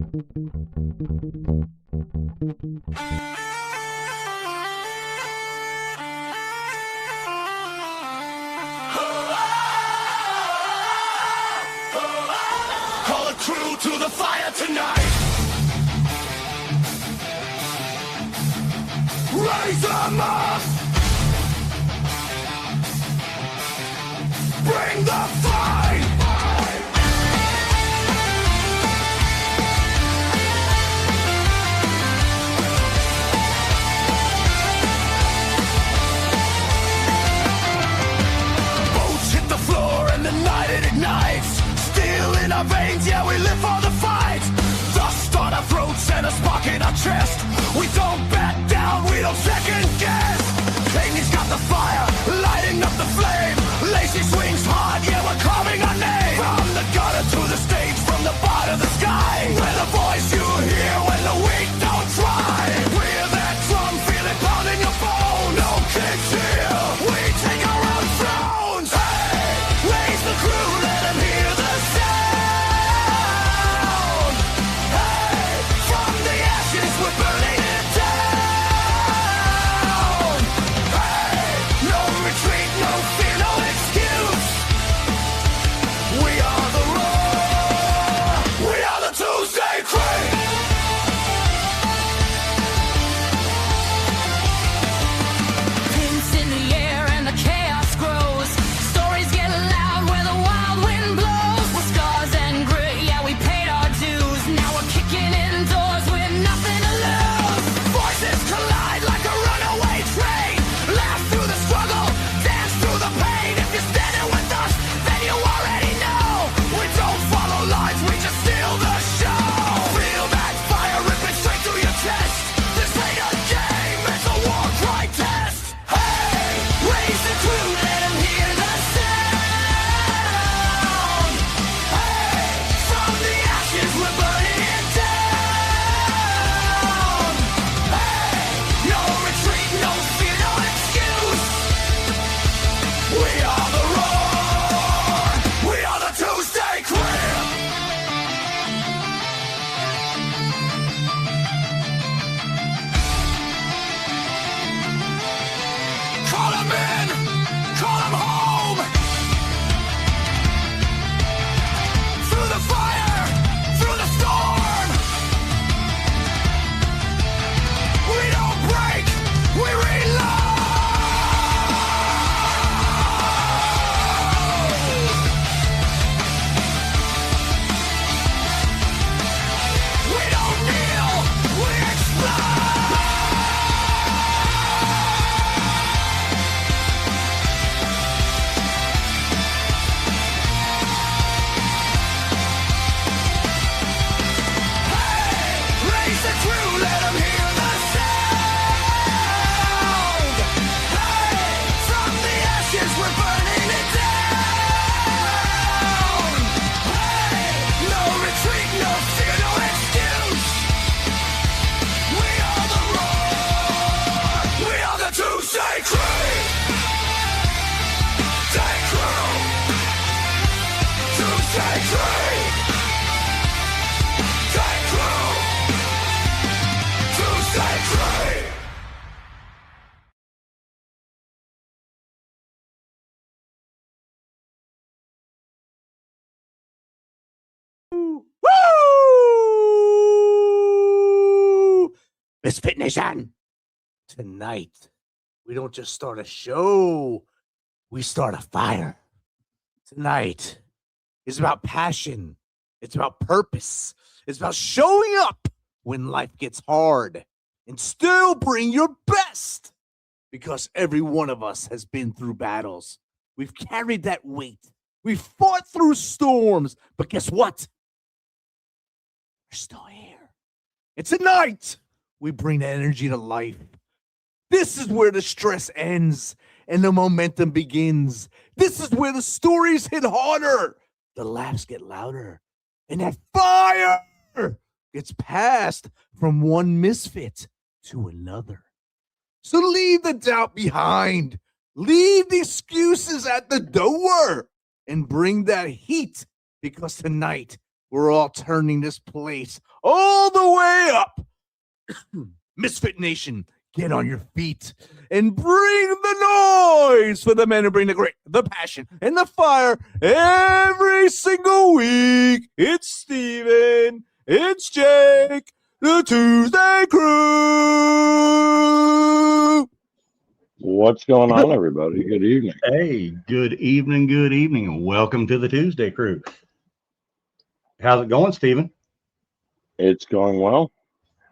Call a crew to the fire tonight. Raise them up. Bring the fight. Boats hit the floor and the night it ignites. Steel in our veins, yeah, we live for the fight. Dust on our throats and a spark in our chest. We don't back down, we don't second guess. Amy's got the fire, lighting up the flame. Lacey swings hard, yeah, we're carving our name. From the gutter to the stage, from the bar to the sky. We're the voice you hear when the weak don't try. We're that drum, feel it pounding your bone. No kicks here, we take our own thrones. Hey, raise the crew, let them hear the sound. Hey, from the ashes we're burning it down. Hey, no retreat, no fear, no excuse. We are the roar. We are the ToosDay Crüe. Pins in the air and the chaos grows. Stories get loud where the wild wind blows. With scars and grit, yeah, we paid our dues. Now we're kicking in doors with nothing to lose. Voices collide like a runaway train. Laugh through the struggle, dance through the pain. If you're standing with us, then you already know. We don't follow lines, we just steal the show. Feel that fire ripping straight through your chest. This ain't a game, it's a war cry test. Hey, raise the crew, let them hear the sound. Hey, from the ashes we're burning it down. Hey, no retreat, no fear, no excuse. We are the roar. We are the ToosDay Crüe. Call 'em in, call 'em home. Through the fire, through the storm. We don't break, we reload. We don't kneel, we explode. Raise the crew, let them hear the sound. Hey, from the ashes we're burning it down. Hey, no retreat, no fear, no excuse. We are the roar. We are the ToosDay Crüe. Day Crüe. ToosDay Crüe. Day Crüe. ToosDay Crüe. Woo! Misfit Nation. Tonight, we don't just start a show, we start a fire. Tonight is about passion, it's about purpose, it's about showing up when life gets hard and still bring your best. Because every one of us has been through battles. We've carried that weight. We've fought through storms. But guess what? We're still here. And tonight, we bring that energy to life. This is where the stress ends and the momentum begins. This is where the stories hit harder, the laughs get louder, and that fire gets passed from one misfit to another. So leave the doubt behind. Leave the excuses at the door and bring that heat, because tonight We're all turning this place all the way up. Misfit Nation, get on your feet and bring the noise for the men who bring the grit, the passion, and the fire every single week. It's Steven. It's Jake. The ToosDay Crüe. What's going on, everybody? Good evening. Hey, good evening, and welcome to the ToosDay Crüe. How's it going, Steven? It's going well.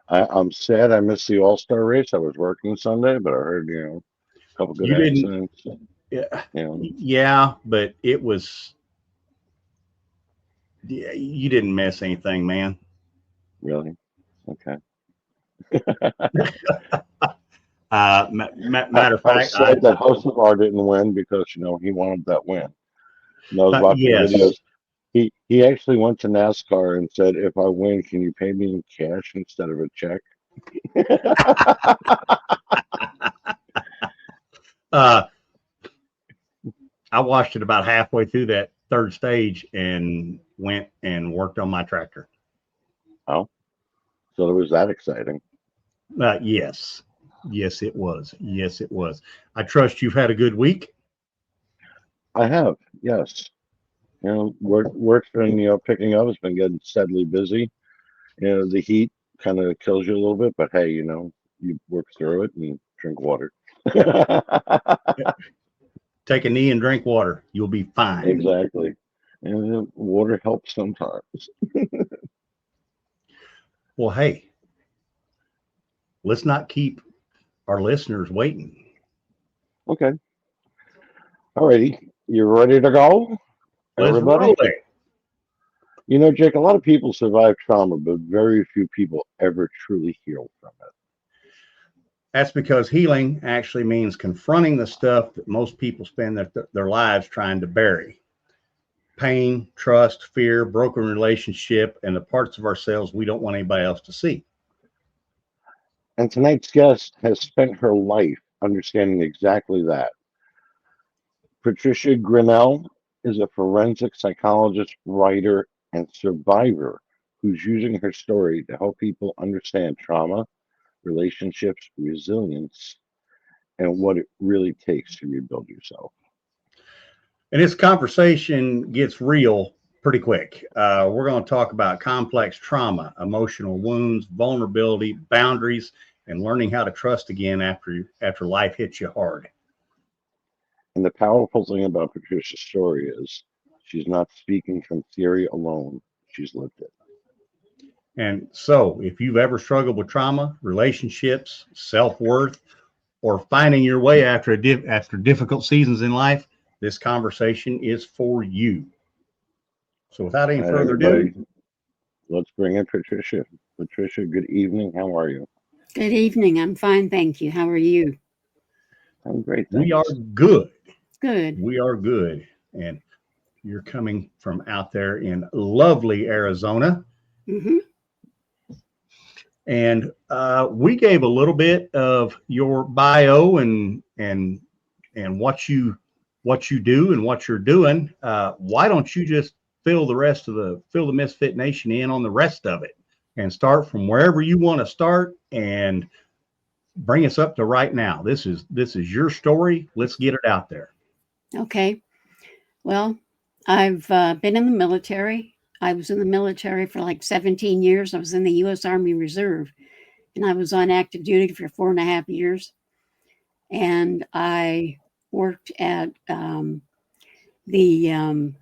I'm sad I missed the All-Star race. I was working Sunday, but I heard, a couple good accidents. Yeah, but it was. Yeah, you didn't miss anything, man. Really? Okay. Matter of fact, I said that Hocevar didn't win because he wanted that win. And I was watching videos. He actually went to NASCAR and said, "If I win, can you pay me in cash instead of a check?" I watched it about halfway through that third stage and went and worked on my tractor. Oh, so it was that exciting. Yes, it was. Yes, it was. I trust you've had a good week. I have, yes. Work's been, picking up. It's been getting steadily busy. The heat kind of kills you a little bit, but hey, you work through it and drink water. Take a knee and drink water. You'll be fine. Exactly. And water helps sometimes. Well, hey, let's not keep our listeners waiting. Okay. Alrighty. You ready to go? Everybody? Jake, a lot of people survive trauma, but very few people ever truly heal from it. That's because healing actually means confronting the stuff that most people spend their lives trying to bury. Pain, trust, fear, broken relationship, and the parts of ourselves we don't want anybody else to see. And tonight's guest has spent her life understanding exactly that. Patricia Greenelle is a forensic psychologist, writer, and survivor who's using her story to help people understand trauma, relationships, resilience, and what it really takes to rebuild yourself. And this conversation gets real pretty quick. We're going to talk about complex trauma, emotional wounds, vulnerability, boundaries, and learning how to trust again after life hits you hard. And the powerful thing about Patricia's story is she's not speaking from theory alone. She's lived it. And so if you've ever struggled with trauma, relationships, self-worth, or finding your way after difficult seasons in life, this conversation is for you. So without any further ado, let's bring in Patricia. Patricia, good evening. How are you? Good evening. I'm fine, thank you. How are you? I'm great. Thanks. We are good. Good. We are good. And you're coming from out there in lovely Arizona. Mm-hmm. And we gave a little bit of your bio and what you do and what you're doing. Why don't you just fill the Misfit Nation in on the rest of it and start from wherever you want to start and bring us up to right now. This is your story. Let's get it out there. Okay. Well, I've been in the military. I was in the military for like 17 years. I was in the U.S. Army Reserve, and I was on active duty for 4.5 years. And I worked at the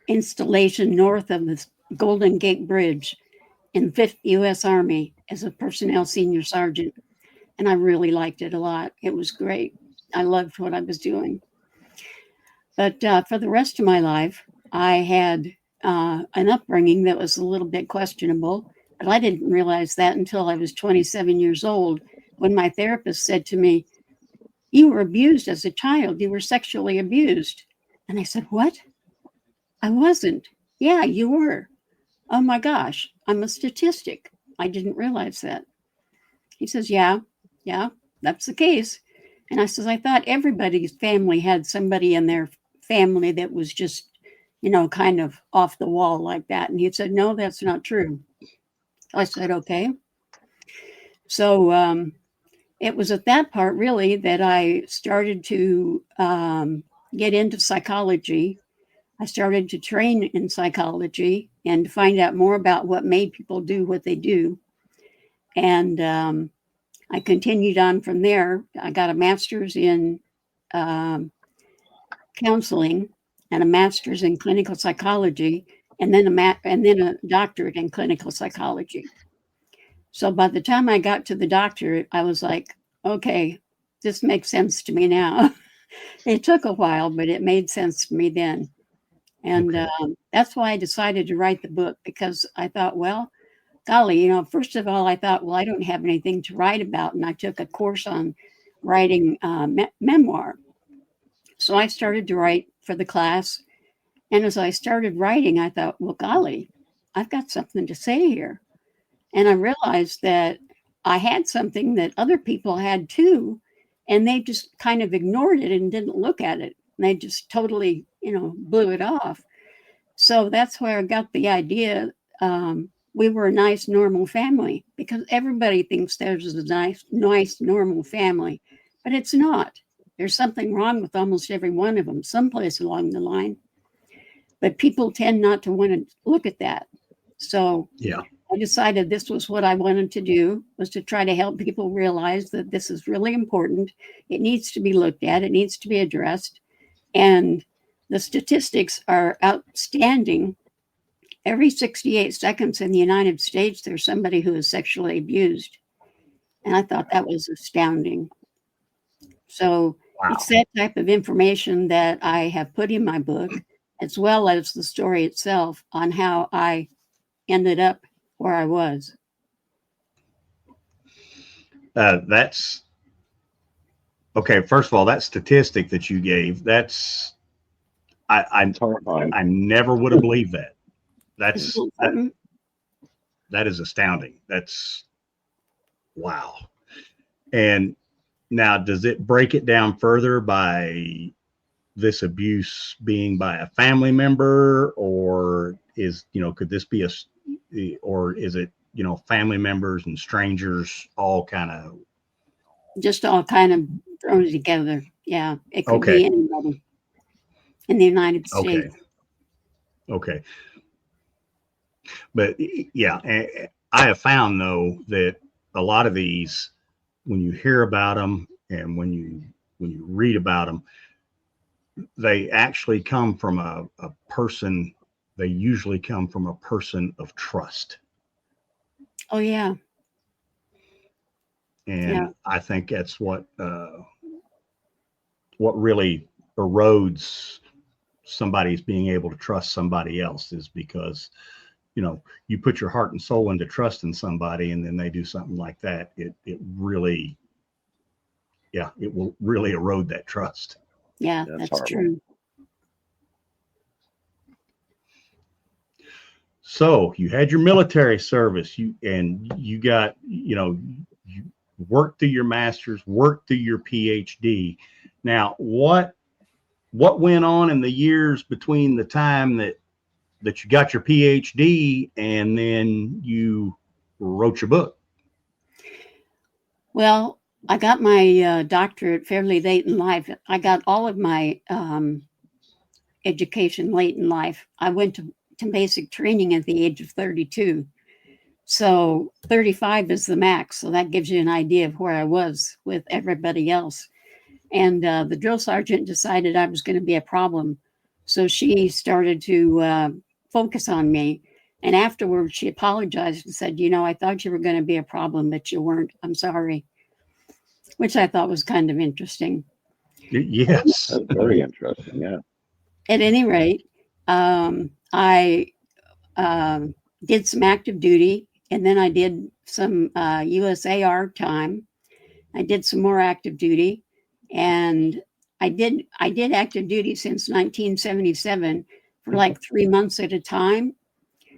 installation north of the Golden Gate Bridge in 5th U.S. Army as a personnel senior sergeant. And I really liked it a lot. It was great. I loved what I was doing. But for the rest of my life, I had an upbringing that was a little bit questionable, but I didn't realize that until I was 27 years old when my therapist said to me, "You were abused as a child. You were sexually abused." And I said, "What? I wasn't." "Yeah, you were." "Oh my gosh, I'm a statistic. I didn't realize that." He says, yeah, that's the case. And I says, "I thought everybody's family had somebody in their family that was just, kind of off the wall like that. And he said, no, that's not true. I said, okay. So it was at that part really that I started to get into psychology. I started to train in psychology and to find out more about what made people do what they do. And I continued on from there. I got a master's in counseling and a master's in clinical psychology, and then a doctorate in clinical psychology. So by the time I got to the doctorate, I was like, okay, this makes sense to me now. It took a while, but it made sense to me then. And that's why I decided to write the book, because I thought, well, golly, first of all, I thought, well, I don't have anything to write about. And I took a course on writing memoir. So I started to write for the class. And as I started writing, I thought, well, golly, I've got something to say here. And I realized that I had something that other people had too. And they just kind of ignored it and didn't look at it. And they just totally, blew it off. So that's where I got the idea. We were a nice, normal family, because everybody thinks theirs is a nice, normal family, but it's not. There's something wrong with almost every one of them, someplace along the line. But people tend not to want to look at that. So Yeah. I decided this was what I wanted to do, was to try to help people realize that this is really important. It needs to be looked at. It needs to be addressed. And the statistics are outstanding. Every 68 seconds in the United States, there's somebody who is sexually abused. And I thought that was astounding. So Wow. It's that type of information that I have put in my book, as well as the story itself on how I ended up where I was. That's okay. First of all, that statistic that you gave, that's I Horrifying. I never would have believed that. That is astounding. That's wow. And now, does it break it down further by this abuse being by a family member, or could this be or is it, family members and strangers all kind of just all kind of thrown together? Yeah, it could be anybody in the United States. Okay. But yeah, I have found though that a lot of these, when you hear about them and when you read about them, they actually come from a person. They usually come from a person of trust. Oh yeah. And I think that's what really erodes somebody's being able to trust somebody else, is because you put your heart and soul into trusting somebody, and then they do something like that. It really, it will really erode that trust. Yeah, that's true. So you had your military service, you got, you worked through your master's, worked through your PhD. Now, what went on in the years between the time that you got your PhD and then you wrote your book? Well, I got my doctorate fairly late in life. I got all of my education late in life. I went to basic training at the age of 32. So 35 is the max. So that gives you an idea of where I was with everybody else. And the drill sergeant decided I was going to be a problem. So she started to focus on me. And afterwards, she apologized and said, I thought you were going to be a problem, but you weren't. I'm sorry. Which I thought was kind of interesting. Yes. That's very interesting. Yeah. At any rate, I did some active duty, and then I did some USAR time. I did some more active duty, and I did active duty since 1977 for like 3 months at a time.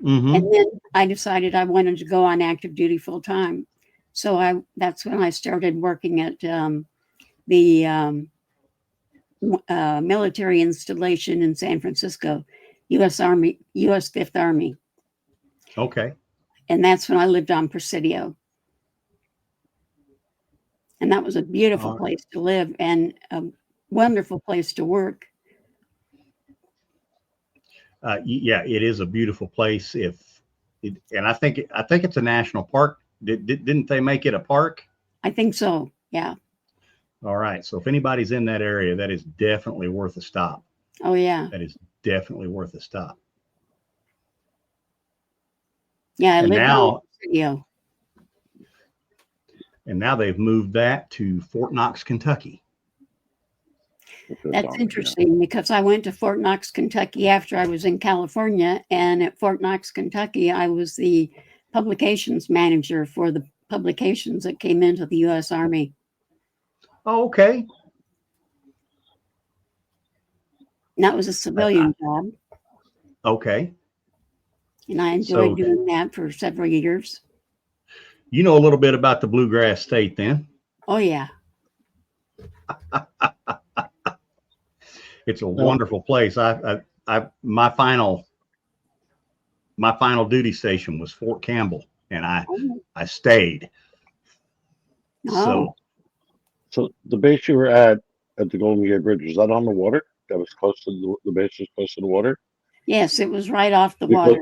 Mm-hmm. And then I decided I wanted to go on active duty full time. So that's when I started working at the military installation in San Francisco. U.S. Army, U.S. Fifth Army. Okay. And that's when I lived on Presidio. And that was a beautiful place to live and a wonderful place to work. Yeah, it is a beautiful place. And I think it's a national park. Didn't they make it a park? I think so. Yeah. All right. So if anybody's in that area, that is definitely worth a stop. Oh yeah. That is definitely worth a stop. Yeah. I And lived now, on Presidio. and now they've moved that to Fort Knox, Kentucky. That's interesting because I went to Fort Knox, Kentucky after I was in California. And at Fort Knox, Kentucky, I was the publications manager for the publications that came into the U.S. Army. Oh, okay. And that was a civilian job. Okay. And I enjoyed doing that for several years. You know a little bit about the Bluegrass State then? Oh, yeah. It's a wonderful place. My final duty station was Fort Campbell, and I stayed. Oh. So the base you were at the Golden Gate Bridge, was that on the water? That was close to the base was close to the water? Yes, it was right off the water.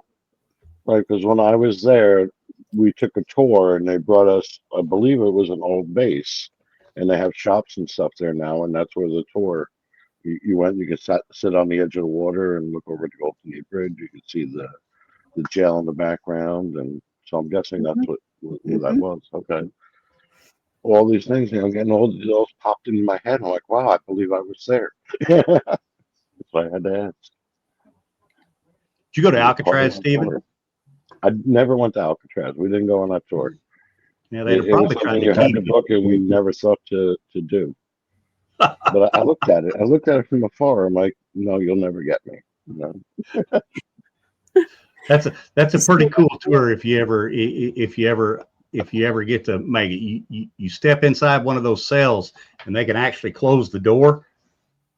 Right, because when I was there, we took a tour and they brought us, I believe it was an old base, and they have shops and stuff there now, and that's where the tour. You went, you could sit on the edge of the water and look over the Golden Gate Bridge. You could see the jail in the background, and so I'm guessing that's what that was. Okay. All these things, I'm getting all those popped into my head. I'm like, wow, I believe I was there. That's why I had to ask. Did you go to Alcatraz, Stephen? I never went to Alcatraz. We didn't go on that tour. Yeah, they probably tried to keep the book, and we never thought to do. But I looked at it. I looked at it from afar. I'm like, no, you'll never get me. No. That's a pretty cool tour if you ever get to make it. You step inside one of those cells and they can actually close the door.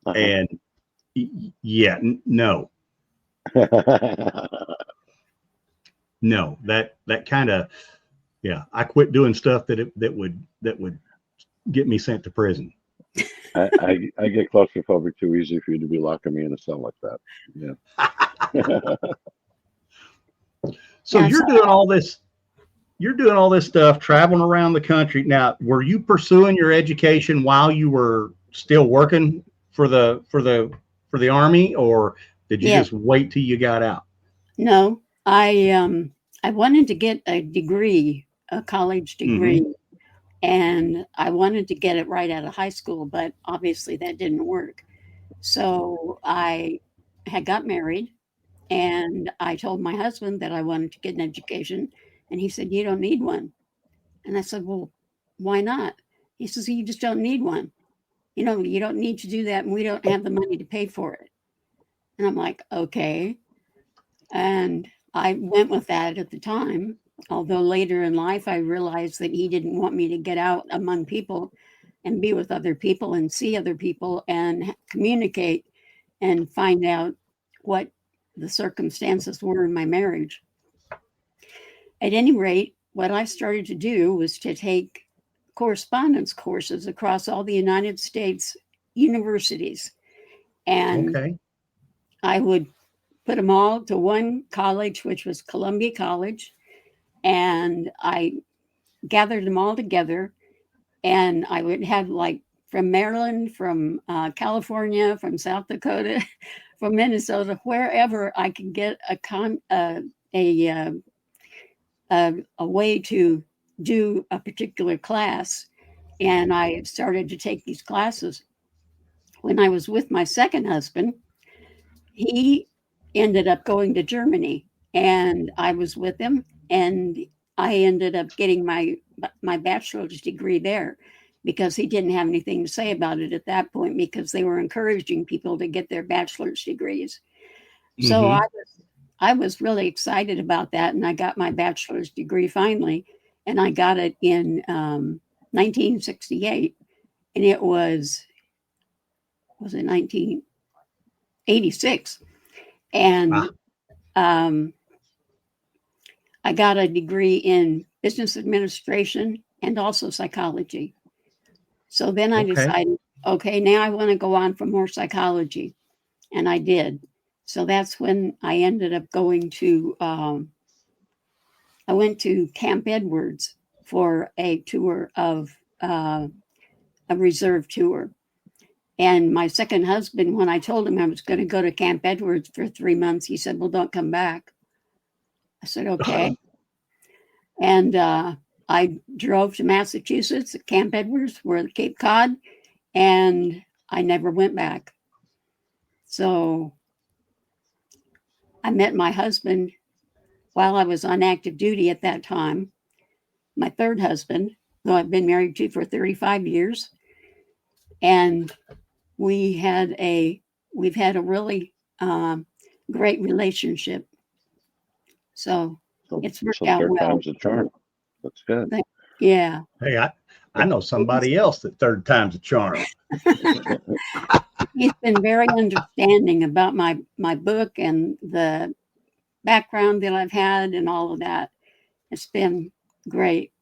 And yeah, no. No, that kind of, yeah, I quit doing stuff that would get me sent to prison. I get claustrophobic too easy for you to be locking me in a cell like that. Yeah. So you're doing all this stuff, traveling around the country. Now, were you pursuing your education while you were still working for the Army, or did you just wait till you got out? No, I wanted to get a degree, a college degree. And I wanted to get it right out of high school, but obviously that didn't work. So I had got married, and I told my husband that I wanted to get an education. And he said, you don't need one. And I said, well, why not? He says, you just don't need one. You know, you don't need to do that, and we don't have the money to pay for it. And I'm like, okay. And I went with that at the time. Although later in life, I realized that he didn't want me to get out among people and be with other people and see other people and communicate and find out what the circumstances were in my marriage. At any rate, what I started to do was to take correspondence courses across all the United States universities. And I would put them all to one college, which was Columbia College. And I gathered them all together, and I would have like from Maryland, from California, from South Dakota, from Minnesota, wherever I could get a way to do a particular class. And I started to take these classes. When I was with my second husband, he ended up going to Germany, and I was with him. And I ended up getting my bachelor's degree there because he didn't have anything to say about it at that point, because they were encouraging people to get their bachelor's degrees. So I was really excited about that, and I got my bachelor's degree finally, and I got it in 1968, and it was it 1986, And I got a degree in business administration and also psychology. So then I decided, okay, now I want to go on for more psychology. And I did. So that's when I ended up going to, I went to Camp Edwards for a tour of a reserve tour. And my second husband, when I told him I was going to go to Camp Edwards for 3 months, he said, well, don't come back. I said, okay. And I drove to Massachusetts at Camp Edwards, where Cape Cod, and I never went back. So I met my husband while I was on active duty at that time, my third husband, who I've been married to for 35 years. And we've had a really great relationship. So it's worked out third well. time's a charm. That's good. Yeah. Hey, I know somebody else that third time's a charm. He's been very understanding about my book and the background that I've had and all of that. It's been great.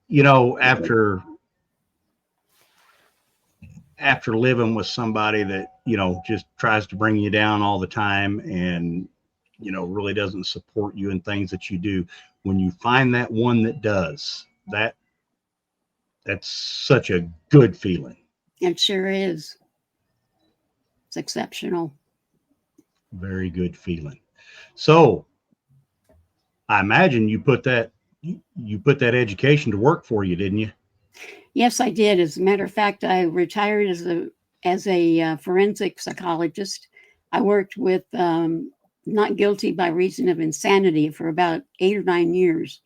You know, after living with somebody that, you know, just tries to bring you down all the time and, you know, really doesn't support you in things that you do, when you find that one that does, that's such a good feeling. It sure is. It's exceptional. Very good feeling. So I imagine you put that education to work for you, didn't you? Yes, I did. As a matter of fact, I retired as a forensic psychologist. I worked with not guilty by reason of insanity for about 8 or 9 years.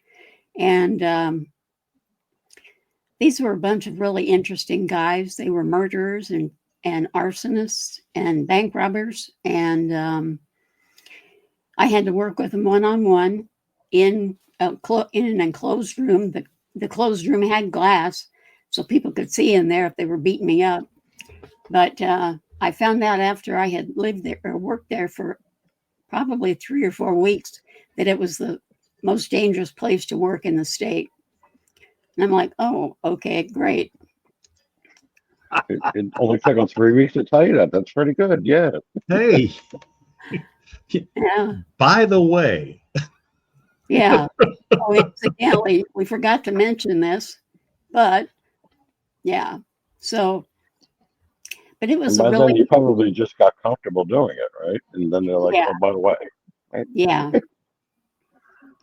And these were a bunch of really interesting guys. They were murderers and arsonists and bank robbers. And I had to work with them one-on-one in an enclosed room. The closed room had glass, so people could see in there if they were beating me up. But I found out after I had lived there or worked there for probably 3 or 4 weeks that it was the most dangerous place to work in the state. And I'm like, oh, okay, great. It only took them 3 weeks to tell you that. That's pretty good. Yeah. Hey, Yeah. by the way. Yeah. Oh, incidentally, we forgot to mention this, but yeah. So, but it was And by really, then you probably just got comfortable doing it, right? And then they're like, Yeah. oh, by the way. Right? yeah,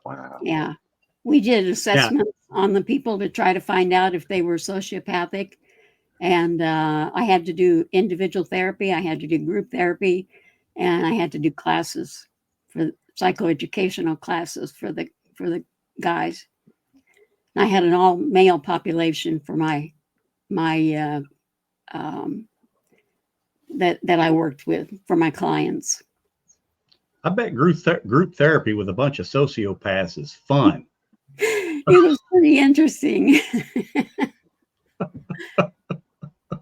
Wow. yeah. We did assessments on the people to try to find out if they were sociopathic. And I had to do individual therapy. I had to do group therapy, and I had to do classes for psychoeducational classes for the guys. And I had an all male population for my that I worked with for my clients. I bet group therapy with a bunch of sociopaths is fun. It was pretty interesting.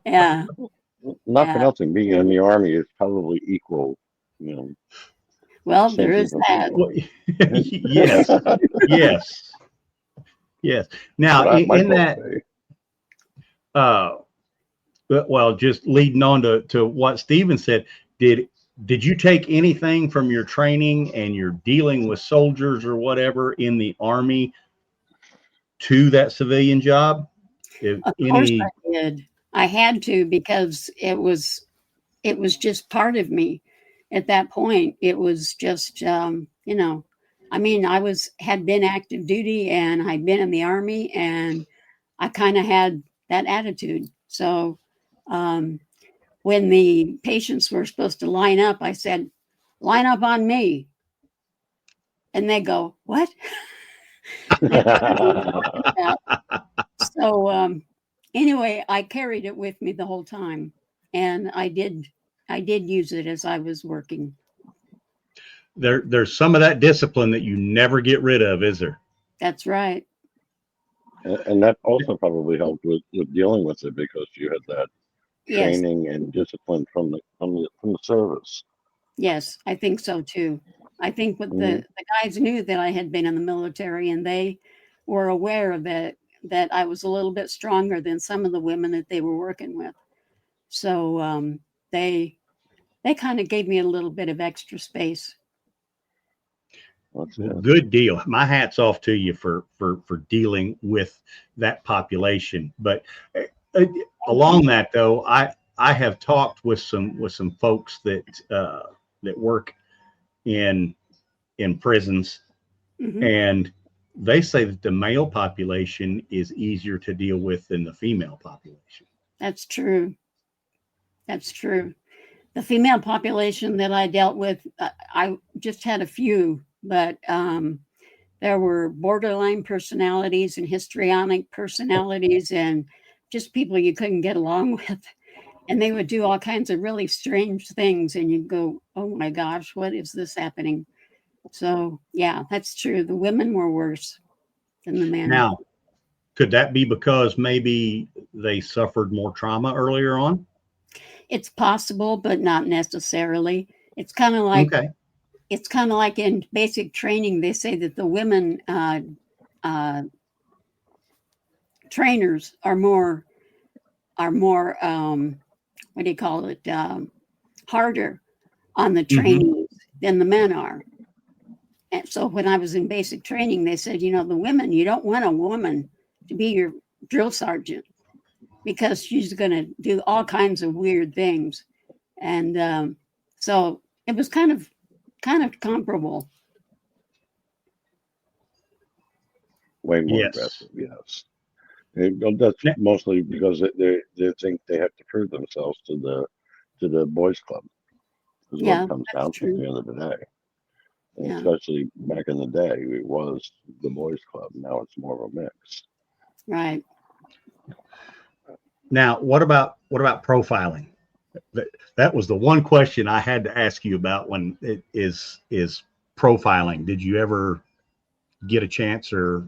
Yeah. Nothing Yeah. else in being in the Army is probably equal, you know. Well, there is that. Well, yes. Now, in that, well, just leading on to what Stephen said, did you take anything from your training and your dealing with soldiers or whatever in the Army to that civilian job? Of course I did. I had to, because it was just part of me at that point. It was just, you know, I mean, had been active duty and I'd been in the Army, and I kind of had that attitude. So when the patients were supposed to line up, I said, line up on me. And they go, what? So anyway, I carried it with me the whole time, and I did use it as I was working. There's some of that discipline that you never get rid of, is there? That's right. And that also probably helped with dealing with it, because you had Yes, training and discipline from the service. yes, I think so too. I think what Mhm. the guys knew that I had been in the military, and they were aware of it, that I was a little bit stronger than some of the women that they were working with. So they kind of gave me a little bit of extra space. That's Well, good. good deal. My hat's off to you for dealing with that population. But uh, along that though, I have talked with some folks that work in prisons, Hmm. and they say that the male population is easier to deal with than the female population. That's true. That's true. The female population that I dealt with, I just had a few, but there were borderline personalities and histrionic personalities and just people you couldn't get along with. And they would do all kinds of really strange things. And you'd go, oh my gosh, what is this happening? So, yeah, that's true. The women were worse than the men. Now, could that be because maybe they suffered more trauma earlier on? It's possible, but not necessarily. It's kind of like Okay. it's kind of like in basic training. They say that the women uh, trainers are more what do you call it, harder on the trainees than the men are. And so when I was in basic training, they said, you know, the women, you don't want a woman to be your drill sergeant because she's going to do all kinds of weird things. And so it was kind of comparable. Way more Yes. aggressive, yes. That's Now- mostly because they think they have to prove themselves to the boys' club. Is what Yeah, it comes that's down to true. at the end of the day. And Yeah. especially back in the day, it was the boys' club. Now it's more of a mix. Right. Now, what about profiling? That was the one question I had to ask you about when it is profiling. Did you ever get a chance or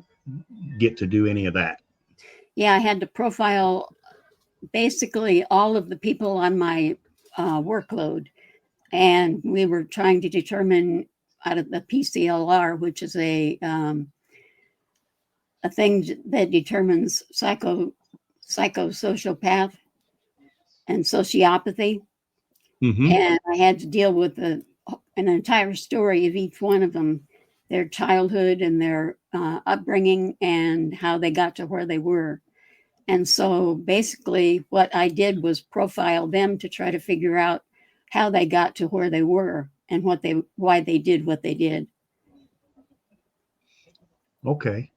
get to do any of that? Yeah, I had to profile basically all of the people on my workload. And we were trying to determine out of the PCLR, which is a thing that determines psychosociopath and sociopathy. Mm-hmm. And I had to deal with an entire story of each one of them, their childhood and their upbringing and how they got to where they were. And so basically what I did was profile them to try to figure out how they got to where they were and why they did what they did. Okay.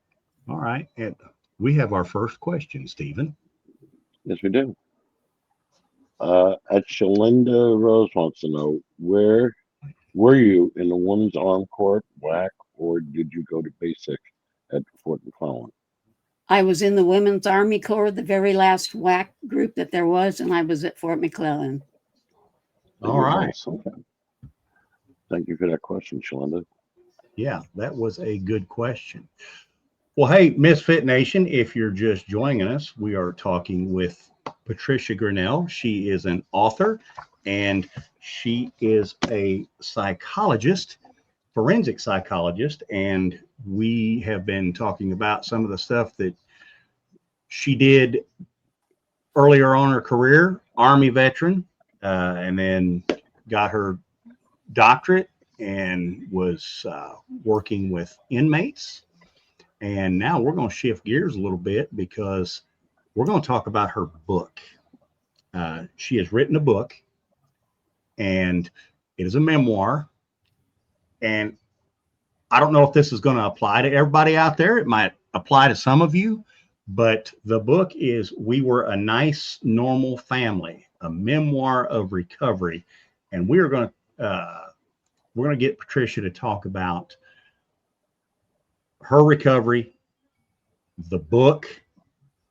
All right. And we have our first question, Stephen. Yes, we do. Shalinda Rose wants to know, where were you in the Women's Armed Corps, WAC, or did you go to basic at Fort McClellan? I was in the Women's Army Corps, the very last WAC group that there was, and I was at Fort McClellan. All right. Okay. Thank you for that question, Shalinda. Yeah, that was a good question. Well, hey, Misfit Nation, if you're just joining us, we are talking with Patricia Greenelle. She is an author and she is a psychologist, forensic psychologist, and we have been talking about some of the stuff that she did earlier on in her career, Army veteran, and then got her doctorate and was working with inmates. And now we're going to shift gears a little bit because we're going to talk about her book. She has written a book, and it is a memoir. And I don't know if this is going to apply to everybody out there. It might apply to some of you, but the book is We Were a Nice, Normal Family, a memoir of recovery. And we're going to get Patricia to talk about her recovery, the book,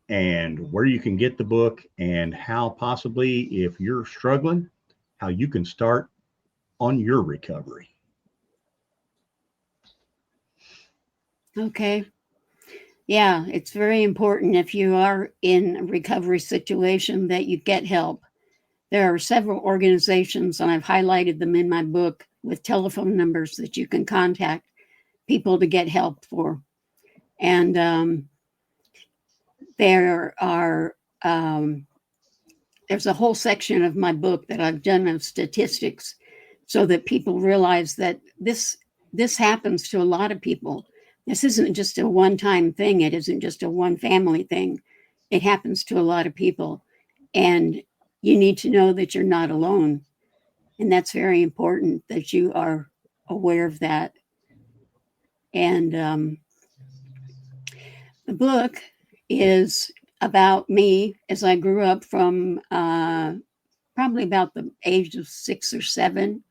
and where you can get the book, and how possibly, if you're struggling, how you can start on your recovery. Okay. Yeah, it's very important if you are in a recovery situation that you get help. There are several organizations, and I've highlighted them in my book with telephone numbers that you can contact people to get help for. And there are there's a whole section of my book that I've done of statistics so that people realize that this happens to a lot of people. This isn't just a one-time thing. It isn't just a one family thing. It happens to a lot of people. And you need to know that you're not alone. And that's very important that you are aware of that. And the book is about me as I grew up from probably about the age of 6 or 7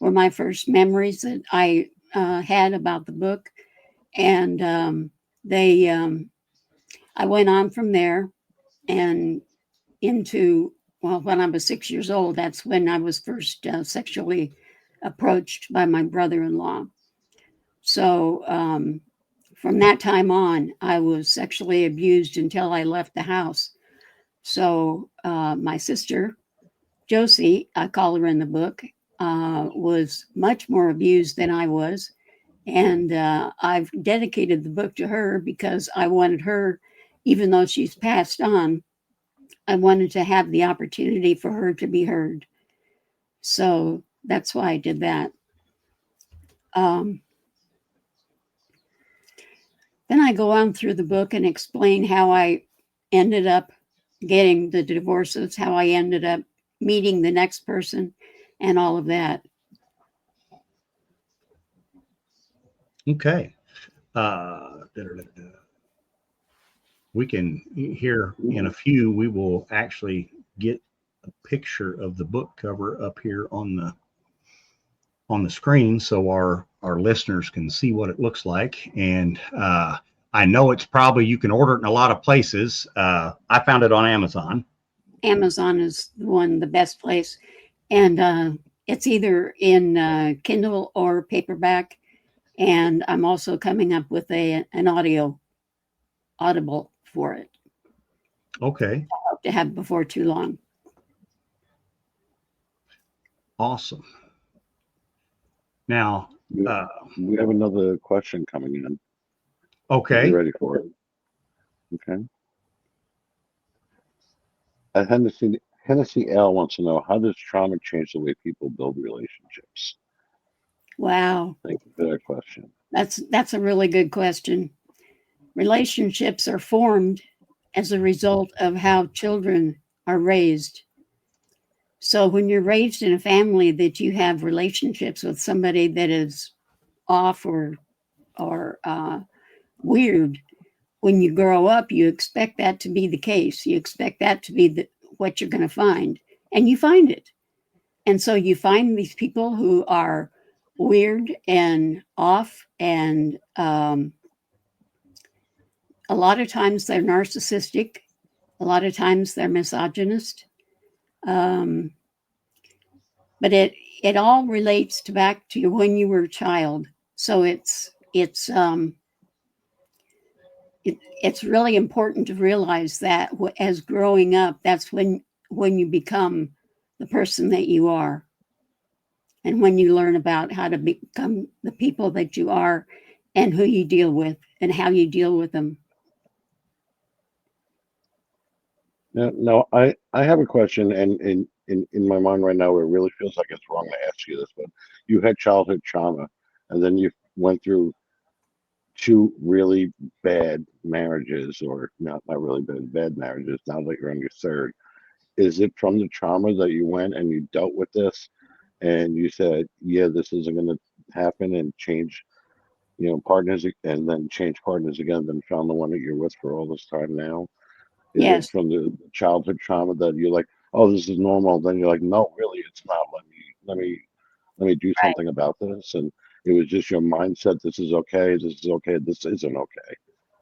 were my first memories that I had about the book. And I went on from there and into, well, when I was 6 years old, that's when I was first sexually approached by my brother-in-law. So from that time on, I was sexually abused until I left the house. So my sister, Josie, I call her in the book, was much more abused than I was. And I've dedicated the book to her because I wanted her, even though she's passed on, I wanted to have the opportunity for her to be heard. So that's why I did that. Then I go on through the book and explain how I ended up getting the divorces, how I ended up meeting the next person, and all of that. Okay. We can here in a few, we will actually get a picture of the book cover up here on the screen so our listeners can see what it looks like. And I know it's probably, you can order it in a lot of places. I found it on Amazon. Amazon is the best place. And it's either in Kindle or paperback. And I'm also coming up with an audible for it. Okay. I hope to have before too long. Awesome. Now, we have another question coming in. Okay. Are you ready for it? Okay. Hennessy L wants to know, how does trauma change the way people build relationships? Wow. Thank you for that question. That's a really good question. Relationships are formed as a result of how children are raised. So when you're raised in a family that you have relationships with somebody that is off or weird, when you grow up, you expect that to be the case. You expect that to be what you're going to find, and you find it. And so you find these people who are weird and off, and a lot of times they're narcissistic. A lot of times they're misogynist. But it all relates back to when you were a child. So it's really important to realize that as growing up, that's when you become the person that you are. And when you learn about how to become the people that you are and who you deal with and how you deal with them. No, I have a question, and in my mind right now, it really feels like it's wrong to ask you this, but you had childhood trauma, and then you went through 2 really bad marriages, or not really bad marriages. Now that you're on your 3rd, is it from the trauma that you went and you dealt with this, and you said, yeah, this isn't going to happen, and change, partners, and then change partners again, then found the one that you're with for all this time now? Is Yes. it from the childhood trauma that you're like, oh, this is normal? Then you're like, no, really, it's not. Let me do something about this. And it was just your mindset. This is okay. This is okay. This isn't okay.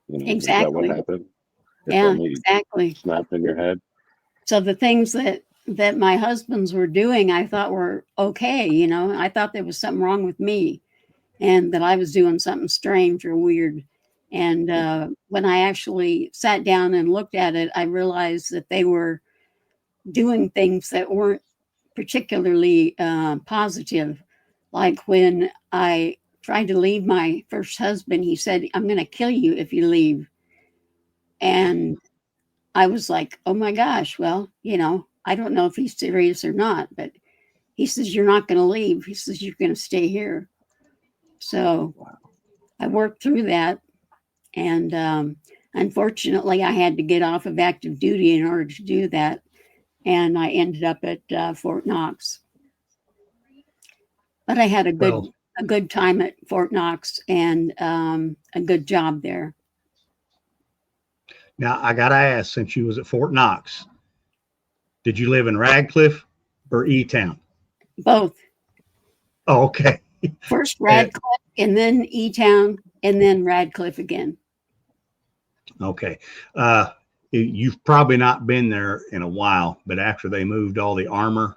Exactly. Is that what happened? Yeah, exactly. Snapped in your head. So the things that my husbands were doing, I thought were okay. I thought there was something wrong with me and that I was doing something strange or weird. And when I actually sat down and looked at it, I realized that they were doing things that weren't particularly positive. Like when I tried to leave my first husband, he said, "I'm going to kill you if you leave." And I was like, oh my gosh, well, I don't know if he's serious or not, but he says, "You're not going to leave." He says, "You're going to stay here." So I worked through that. And unfortunately, I had to get off of active duty in order to do that. And I ended up at Fort Knox. But I had a good time at Fort Knox and a good job there. Now, I got to ask, since you was at Fort Knox, did you live in Radcliffe or E-Town? Both. Oh, okay. First Radcliffe and then E-Town and then Radcliffe again. Okay. You've probably not been there in a while, but after they moved all the armor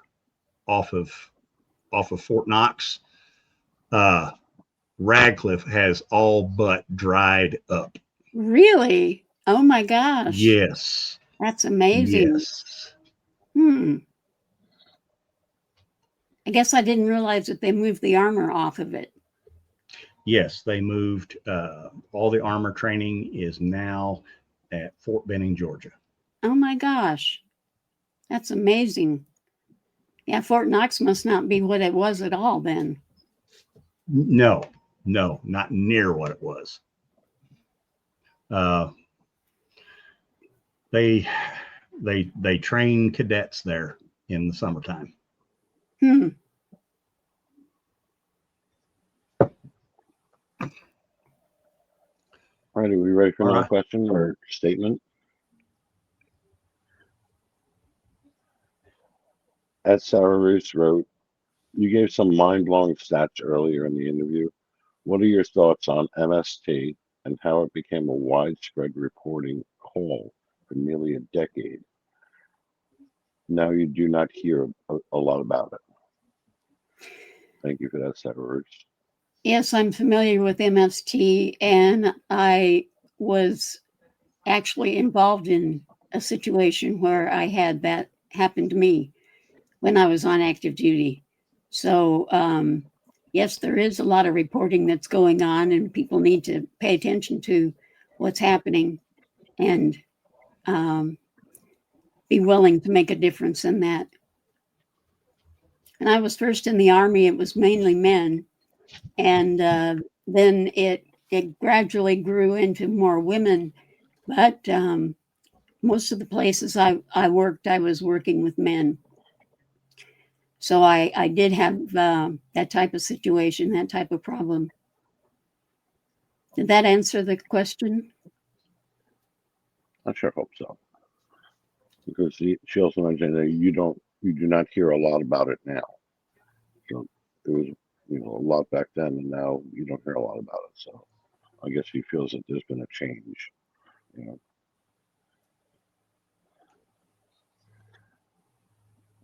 off of Fort Knox, Radcliffe has all but dried up. Really? Oh my gosh. Yes. That's amazing. Yes. I guess I didn't realize that they moved the armor off of it. Yes, they moved. All the armor training is now at Fort Benning, Georgia. Oh my gosh. That's amazing. Yeah, Fort Knox must not be what it was at all then. No, not near what it was. They train cadets there in the summertime. All right, are we ready for another question or statement? As Sarah Roos wrote, you gave some mind-blowing stats earlier in the interview. What are your thoughts on MST and how it became a widespread reporting call for nearly a decade? Now you do not hear a lot about it. Thank you for that, Sarah Roos. Yes, I'm familiar with MST, and I was actually involved in a situation where I had that happen to me when I was on active duty. So, yes, there is a lot of reporting that's going on, and people need to pay attention to what's happening and be willing to make a difference in that. And I was first in the Army, it was mainly men. And then it gradually grew into more women. But most of the places I worked, I was working with men. So I did have that type of situation, that type of problem. Did that answer the question? I sure hope so. Because she also mentioned that you do not hear a lot about it now. So it was a lot back then, and now you don't hear a lot about it. So I guess he feels that there's been a change.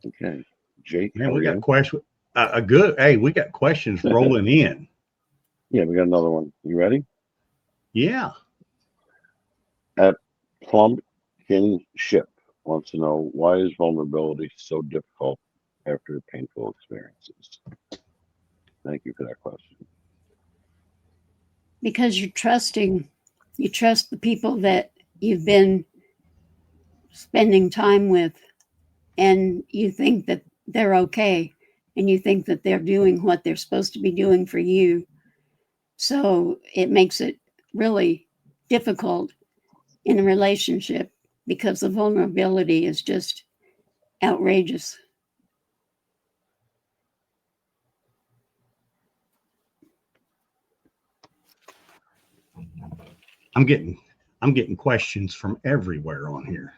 Okay, Jake. Man, we got questions. We got questions rolling in. Yeah, we got another one. You ready? Yeah. At Plumpkinship wants to know, why is vulnerability so difficult after painful experiences? Thank you for that question. Because you're trusting. You trust the people that you've been spending time with, and you think that they're okay, and you think that they're doing what they're supposed to be doing for you. So it makes it really difficult in a relationship because the vulnerability is just outrageous. I'm getting questions from everywhere on here.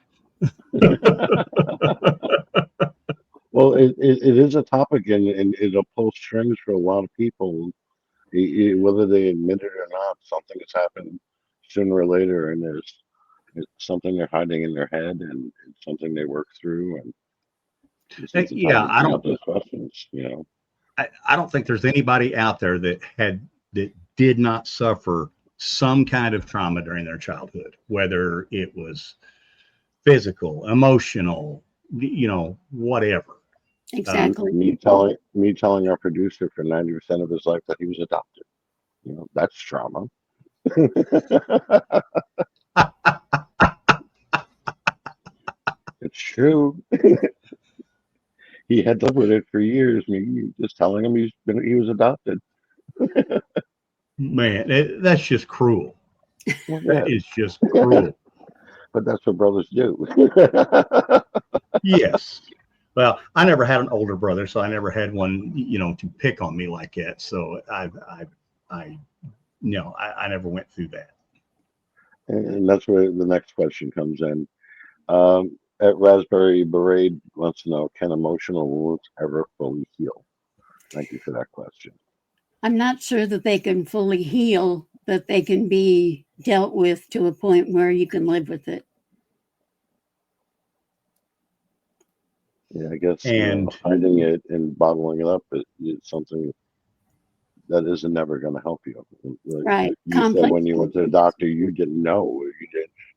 Well, it is a topic, and it'll pull strings for a lot of people, whether they admit it or not. Something has happened sooner or later, and it's something they're hiding in their head, and it's something they work through. And I don't. Those questions, I don't think there's anybody out there that did not suffer some kind of trauma during their childhood, whether it was physical, emotional, whatever. Exactly. Me telling our producer for 90% of his life that he was adopted. That's trauma. It's true. He had to live with it for years. Me just telling him he was adopted. Man, that's just cruel. Well, That yeah, is just cruel. but that's what brothers do. Yes. Well, I never had an older brother, so I never had one, to pick on me like that. So I never went through that. And that's where the next question comes in. At Raspberry Beret wants to know, can emotional wounds ever fully heal? Thank you for that question. I'm not sure that they can fully heal, but they can be dealt with to a point where you can live with it. Yeah, I guess And hiding it and bottling it up is something that isn't never going to help you. Like Right. you said, Complex. when you went to the doctor, you didn't know.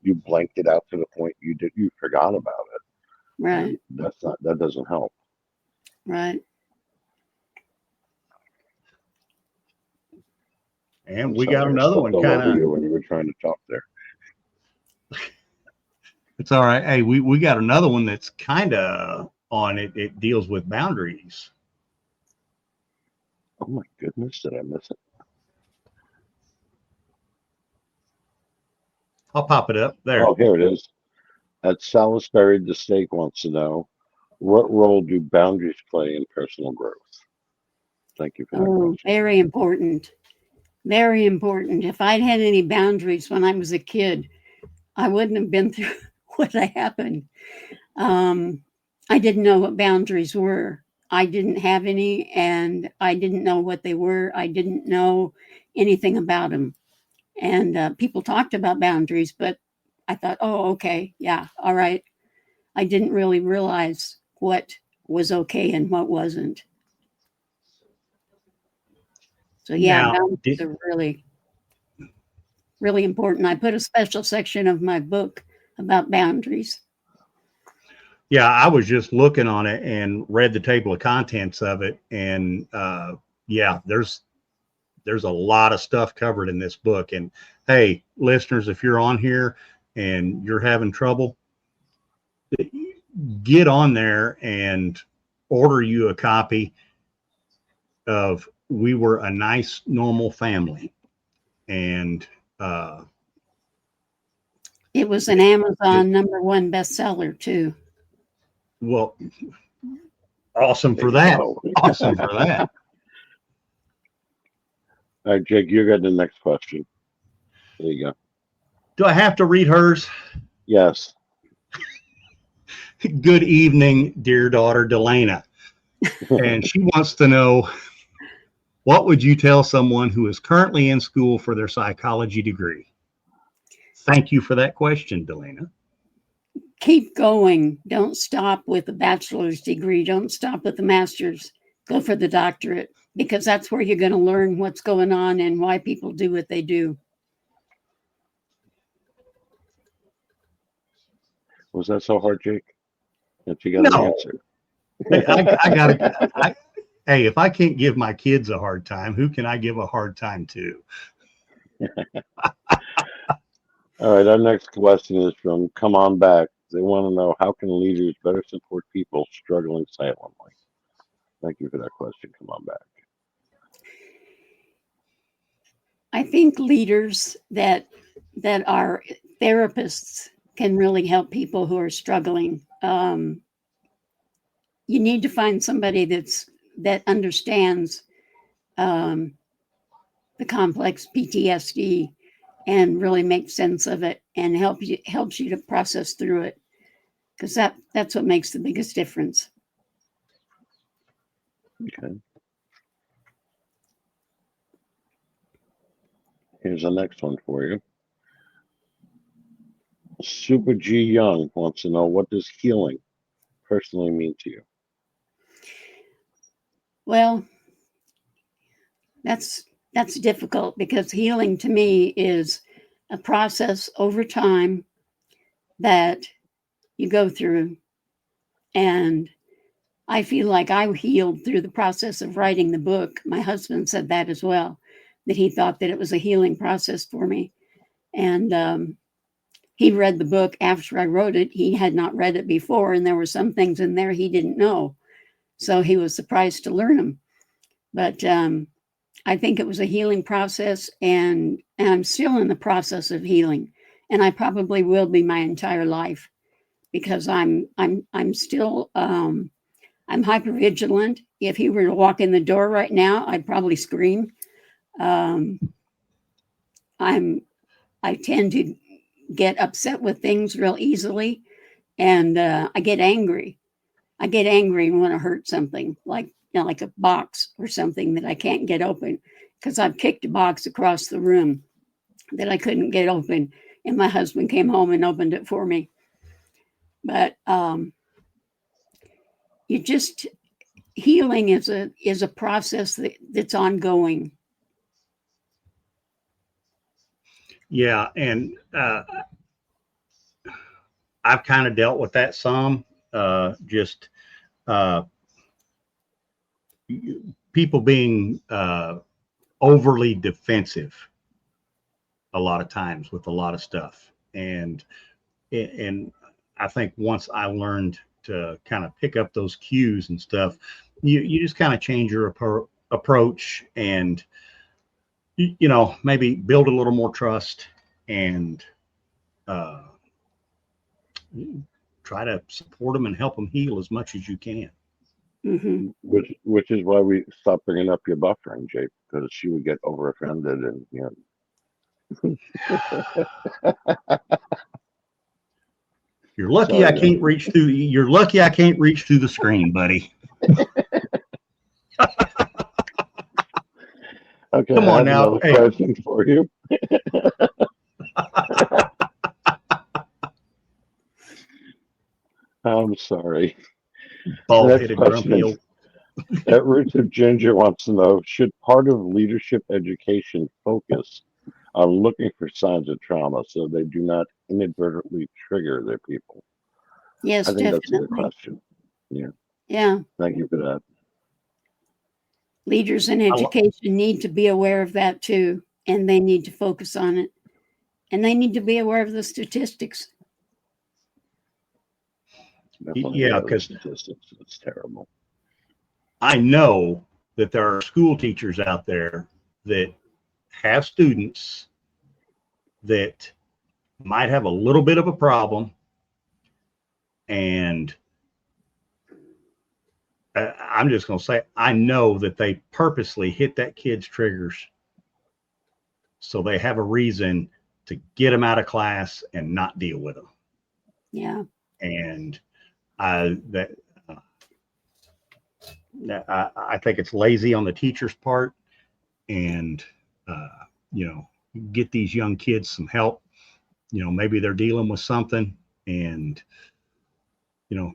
You blanked it out to the point you forgot about it. Right. And that doesn't help. Right. And we got another one kind of. When you were trying to talk there. It's all right. Hey, we got another one that's kind of on it. It deals with boundaries. Oh my goodness, did I miss it? I'll pop it up there. Oh, here it is. At Salisbury, the Steak wants to know, what role do boundaries play in personal growth? Thank you for that question. Very important. Very important. If I'd had any boundaries when I was a kid, I wouldn't have been through what happened. I didn't know what boundaries were. I didn't have any, and I didn't know what they were. I didn't know anything about them. And people talked about boundaries, but I thought, oh, okay, yeah, all right. I didn't really realize what was okay and what wasn't. So yeah, Now, boundaries are really, really important. I put a special section of my book about boundaries. Yeah, I was just looking on it and read the table of contents of it, and yeah, there's a lot of stuff covered in this book. And hey, listeners, if you're on here and you're having trouble, get on there and order you a copy of We Were a Nice Normal Family. And it was an Amazon #1 bestseller too. Well, awesome for that. Awesome for that. All right, Jake, you got the next question. There you go. Do I have to read hers? Yes. Good evening, dear daughter Delana. And she wants to know, what would you tell someone who is currently in school for their psychology degree? Thank you for that question, Delana. Keep going. Don't stop with a bachelor's degree. Don't stop with the master's. Go for the doctorate, because that's where you're going to learn what's going on and why people do what they do. Was that so hard, Jake? That you got an answer? I got it. Hey, if I can't give my kids a hard time, who can I give a hard time to? All right, our next question is from Come On Back. They want to know, how can leaders better support people struggling silently? Thank you for that question. Come on back. I think leaders that are therapists can really help people who are struggling. You need to find somebody that understands the complex PTSD and really makes sense of it and helps you to process through it, because that's what makes the biggest difference. Okay. Here's the next one for you. Super G Young wants to know, what does healing personally mean to you? Well, that's difficult, because healing to me is a process over time that you go through. And I feel like I healed through the process of writing the book. My husband said that as well, that he thought that it was a healing process for me. And he read the book after I wrote it. He had not read it before, and there were some things in there he didn't know. So he was surprised to learn them. But I think it was a healing process, and I'm still in the process of healing. And I probably will be my entire life, because I'm still I'm hypervigilant. If he were to walk in the door right now, I'd probably scream. I tend to get upset with things real easily, and I get angry. I get angry when I hurt something, like a box or something that I can't get open, because I've kicked a box across the room that I couldn't get open, and my husband came home and opened it for me. But healing is a process that's ongoing. Yeah, and I've kind of dealt with that some. People being overly defensive a lot of times with a lot of stuff, and I think once I learned to kind of pick up those cues and stuff, you just kind of change your approach, and maybe build a little more trust, and try to support them and help them heal as much as you can. Mm-hmm. Which is why we stopped bringing up your buffering, Jake, because she would get over offended, and You're lucky Sorry, I can't reach through. You're lucky I can't reach through the screen, buddy. Okay, Come on now. Hey. Question for you. I'm sorry. Bald-headed grumpy old. At Roots of Ginger wants to know, should part of leadership education focus on looking for signs of trauma so they do not inadvertently trigger their people? Yes, I think definitely. that's a good question. Yeah. Thank you for that. Leaders in education need to be aware of that too, and they need to focus on it, and they need to be aware of the statistics. Yeah, because statistics, it's terrible. I know that there are school teachers out there that have students that might have a little bit of a problem, and I'm just going to say, I know that they purposely hit that kid's triggers so they have a reason to get them out of class and not deal with them. Yeah. And I think it's lazy on the teacher's part, and get these young kids some help. Maybe they're dealing with something, and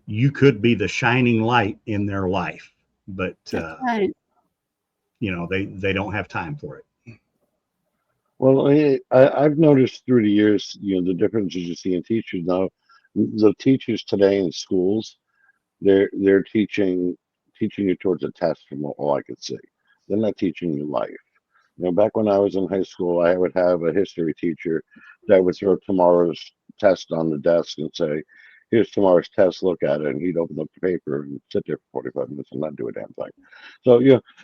you could be the shining light in their life, but right. They don't have time for it. Well, I've noticed through the years, the differences you see in teachers now. The teachers today in schools, they're teaching you towards a test, from all I could see. They're not teaching you life. Back when I was in high school, I would have a history teacher that would throw tomorrow's test on the desk and say, "Here's tomorrow's test, look at it." And he'd open up the paper and sit there for 45 minutes and not do a damn thing. So,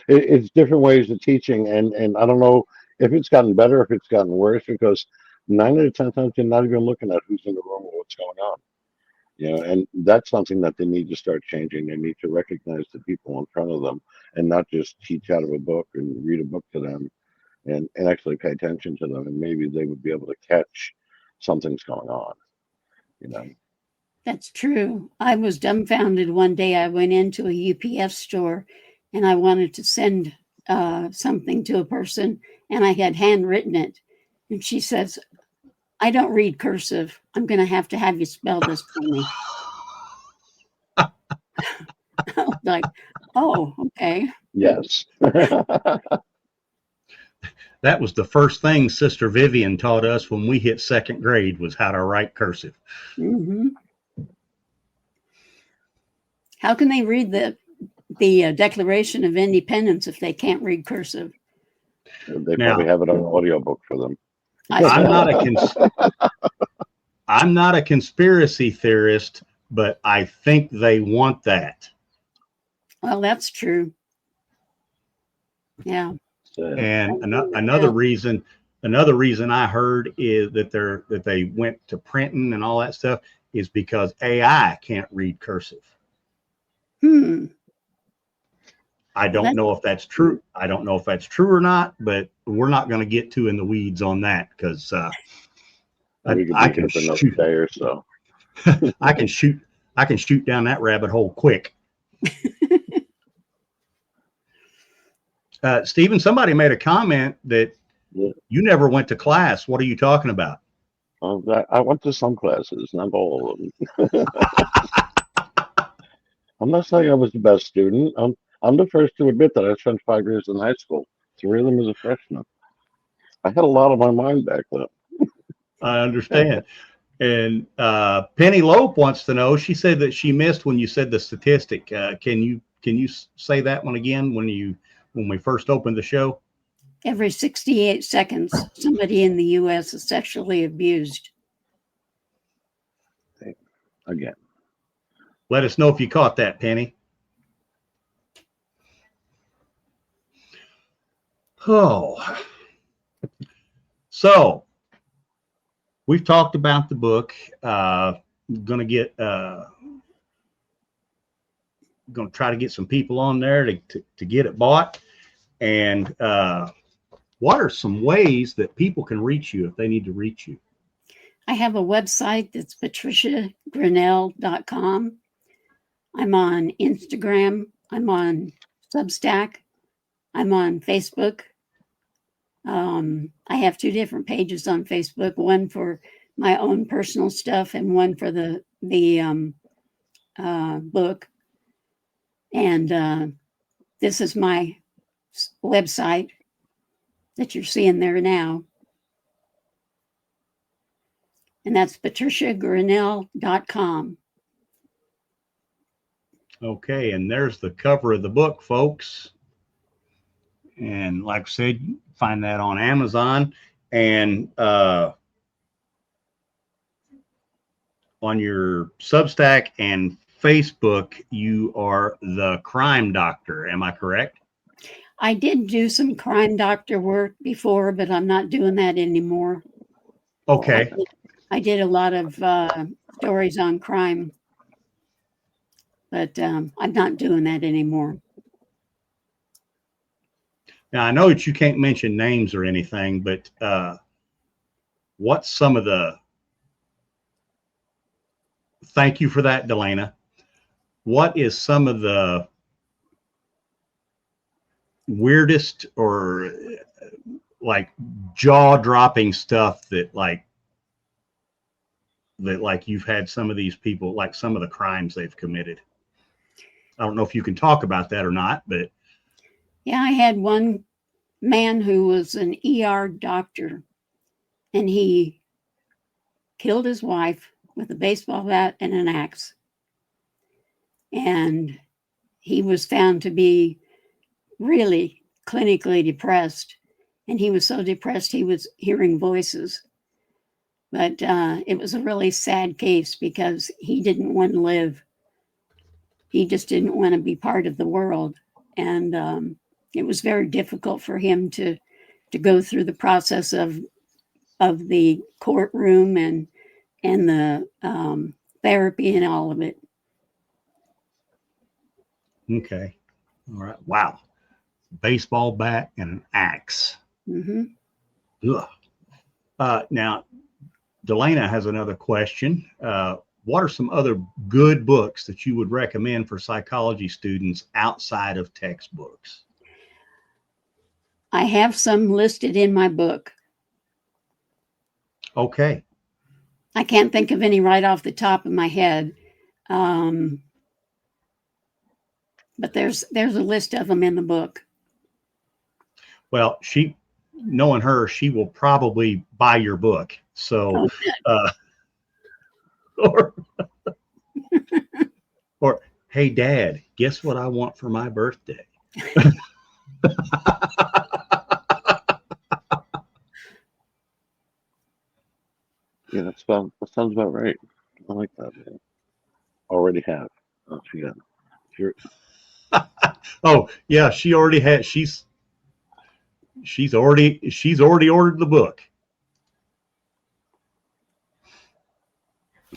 it's different ways of teaching. And I don't know if it's gotten better, if it's gotten worse, because 9 out of 10 times you're not even looking at who's in the room or what's going on. And that's something that they need to start changing. They need to recognize the people in front of them and not just teach out of a book and read a book to them, and actually pay attention to them. And maybe they would be able to catch something's going on. That's true. I was dumbfounded one day. I went into a UPS store and I wanted to send something to a person, and I had handwritten it. And she says, "I don't read cursive. I'm going to have you spell this for me." I was like, "Oh, okay." Yes. That was the first thing Sister Vivian taught us when we hit second grade, was how to write cursive. Mm-hmm. How can they read the Declaration of Independence if they can't read cursive? They Now- probably have it on an audiobook for them. I'm not a conspiracy theorist, but I think they want that. Well, that's true. Yeah. And another reason I heard is that they went to printing and all that stuff is because AI can't read cursive. I don't know if that's true. I don't know if that's true or not, but we're not going to get too in the weeds on that because I can shoot day or so. I can shoot down that rabbit hole quick. Stephen, somebody made a comment that you never went to class. What are you talking about? I went to some classes, not all of them. I'm not saying I was the best student. I'm the first to admit that I spent 5 years in high school, 3 of them as a freshman. I had a lot on my mind back then. I understand. And Penny Lope wants to know. She said that she missed when you said the statistic. Can you say that one again when we first opened the show? Every 68 seconds, somebody in the U.S. is sexually abused. Again. Let us know if you caught that, Penny. Oh. So we've talked about the book. Going to try to get some people on there to get it bought. And what are some ways that people can reach you if they need to reach you? I have a website that's patriciagreenelle.com. I'm on Instagram. I'm on Substack. I'm on Facebook. I have 2 different pages on Facebook, one for my own personal stuff and one for the book. And this is my website that you're seeing there now. And that's patriciagreenelle.com. Okay, and there's the cover of the book, folks. And like I said, you can find that on Amazon. And on your Substack and Facebook, you are the Crime Doctor. Am I correct? I did do some crime doctor work before, but I'm not doing that anymore. Okay. I did a lot of stories on crime, but I'm not doing that anymore. Now, I know that you can't mention names or anything, but what's some of the... Thank you for that, Delana. What is some of the weirdest or like jaw-dropping stuff that you've had some of these people, like some of the crimes they've committed? I don't know if you can talk about that or not, but... Yeah, I had one man who was an ER doctor, and he killed his wife with a baseball bat and an axe. And he was found to be really clinically depressed. And he was so depressed he was hearing voices. But it was a really sad case because he didn't want to live. He just didn't want to be part of the world. And it was very difficult for him to go through the process of the courtroom and the therapy and all of it. Okay. All right. Wow. Baseball bat and an axe. Mm-hmm. Now, Delana has another question. What are some other good books that you would recommend for psychology students outside of textbooks? I have some listed in my book. Okay. I can't think of any right off the top of my head. But there's a list of them in the book. Well, knowing her, she will probably buy your book. So, or Hey, Dad, guess what I want for my birthday? Yeah, that sounds about right. I like that, man. Already have. Oh, yeah. You're, Oh, yeah, she already had. She's already ordered the book.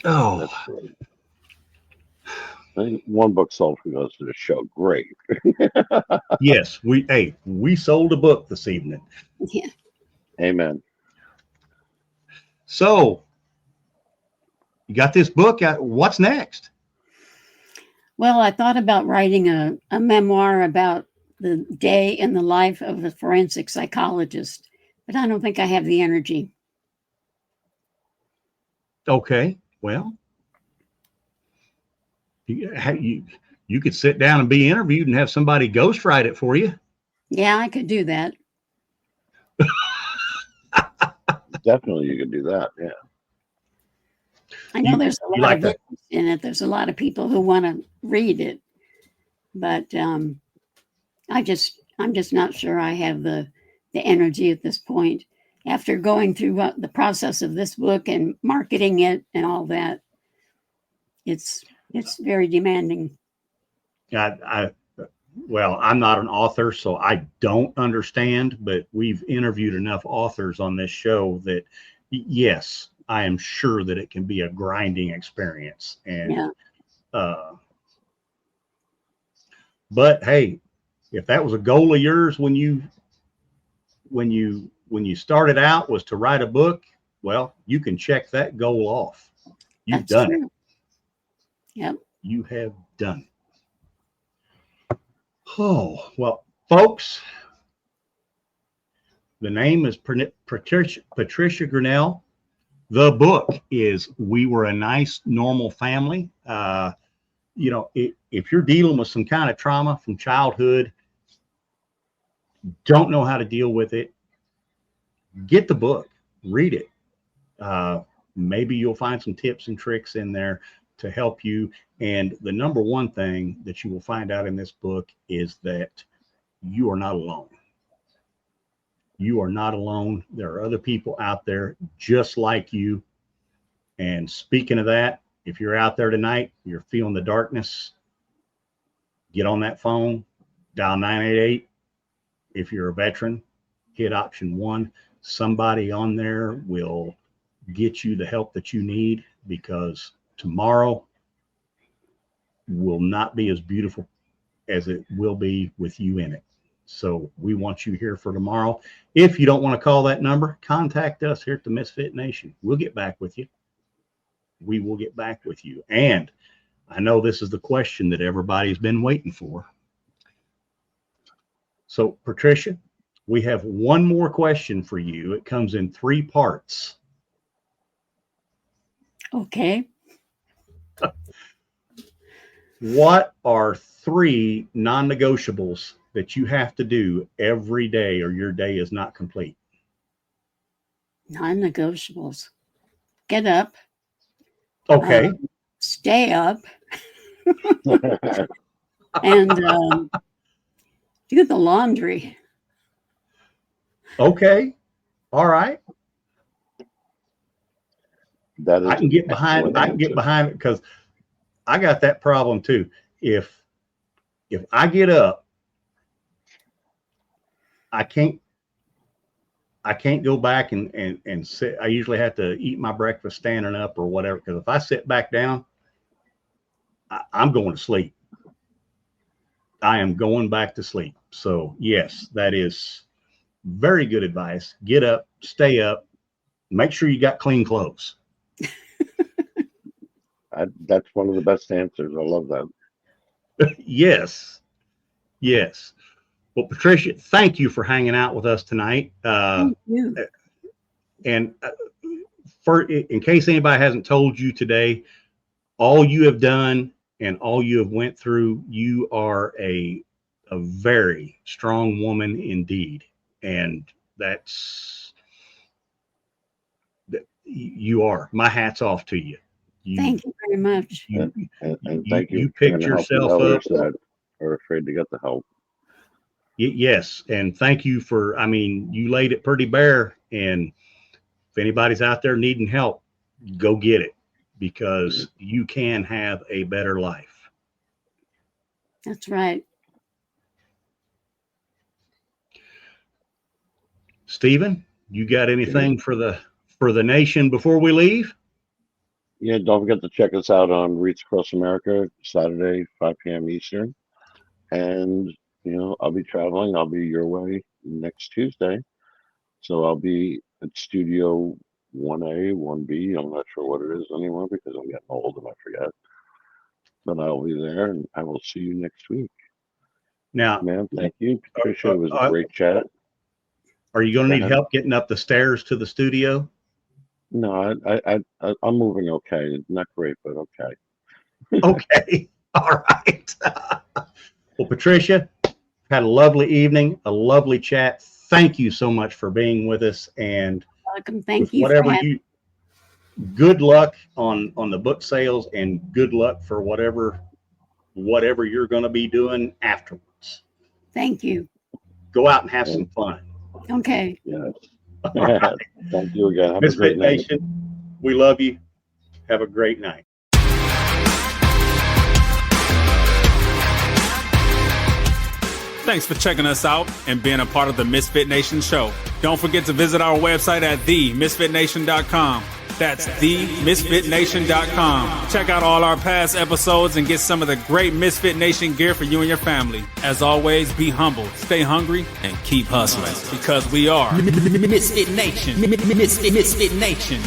Oh, that's great. I think one book sold for goes to the show. Great. yes, we sold a book this evening. Yeah. Amen. So you got this book out. What's next? Well, I thought about writing a memoir about the day in the life of a forensic psychologist, but I don't think I have the energy. Okay, well, you could sit down and be interviewed and have somebody ghostwrite it for you. Yeah, I could do that. Definitely, you could do that. Yeah. I know there's a lot like of interest in it. There's a lot of people who want to read it, but I'm just not sure I have the energy at this point. After going through the process of this book and marketing it and all that, it's very demanding. Well, I'm not an author, so I don't understand, but we've interviewed enough authors on this show that, yes, I am sure that it can be a grinding experience. And, Yeah. But hey, if that was a goal of yours when you started out was to write a book, well, you can check that goal off. You've done it. Yep. You have done it. Oh, well, folks, the name is Patricia Greenelle. The book is We Were a Nice, Normal Family. You know, if you're dealing with some kind of trauma from childhood, don't know how to deal with it, get the book, read it. Maybe you'll find some tips and tricks in there to help you. And the number one thing that you will find out in this book is that you are not alone. You are not alone. There are other people out there just like you. And speaking of that, if you're out there tonight, you're feeling the darkness, get on that phone, dial 988. If you're a veteran, hit option 1. Somebody on there will get you the help that you need, because tomorrow will not be as beautiful as it will be with you in it. So we want you here for tomorrow. If you don't want to call that number, contact us here at the Misfit Nation. We'll get back with you. We will get back with you. And I know this is the question that everybody's been waiting for. So, Patricia, we have one more question for you. It comes in 3 parts. Okay. What are 3 non-negotiables that you have to do every day or your day is not complete? Non-negotiables. Get up. Okay. Stay up. And do the laundry. Okay. All right. That is I can get behind it, because I got that problem too. If I get up, I can't go back and sit. I usually have to eat my breakfast standing up or whatever, because if I sit back down, I'm going to sleep. I am going back to sleep. So yes, that is very good advice. Get up, stay up, make sure you got clean clothes. That's one of the best answers. I love that. Yes. Well, Patricia, thank you for hanging out with us tonight. Thank you. And in case anybody hasn't told you today, all you have done and all you have went through, you are a very strong woman indeed. And you are. My hat's off to you. Thank you very much. And thank you. You for picked trying to help yourself others up. that are afraid to get the help. Yes, and thank you for. I mean, you laid it pretty bare. And if anybody's out there needing help, go get it, because you can have a better life. That's right. Stephen, you got anything for the nation before we leave? Yeah, don't forget to check us out on Reads Across America, Saturday, 5 p.m. Eastern. And, I'll be traveling. I'll be your way next Tuesday. So I'll be at Studio 1A, 1B. I'm not sure what it is anymore because I'm getting old and I forget. But I'll be there, and I will see you next week. Now, Man, thank you, Patricia. It was a great chat. Are you going to need help getting up the stairs to the studio? No, I'm moving okay. Not great, but okay. Okay. All right. Well, Patricia, had a lovely evening, a lovely chat. Thank you so much for being with us. And Welcome. Thank you. Whatever good luck on the book sales, and good luck for whatever you're going to be doing afterwards. Thank you. Go out and have some fun. Okay. Yes. Right. Thank you again. Have a Misfit great night. Nation, we love you. Have a great night. Thanks for checking us out and being a part of the Misfit Nation show. Don't forget to visit our website at themisfitnation.com. That's themisfitnation.com. Check out all our past episodes and get some of the great Misfit Nation gear for you and your family. As always, be humble, stay hungry, and keep hustling, because we are Misfit Nation. Misfit Nation.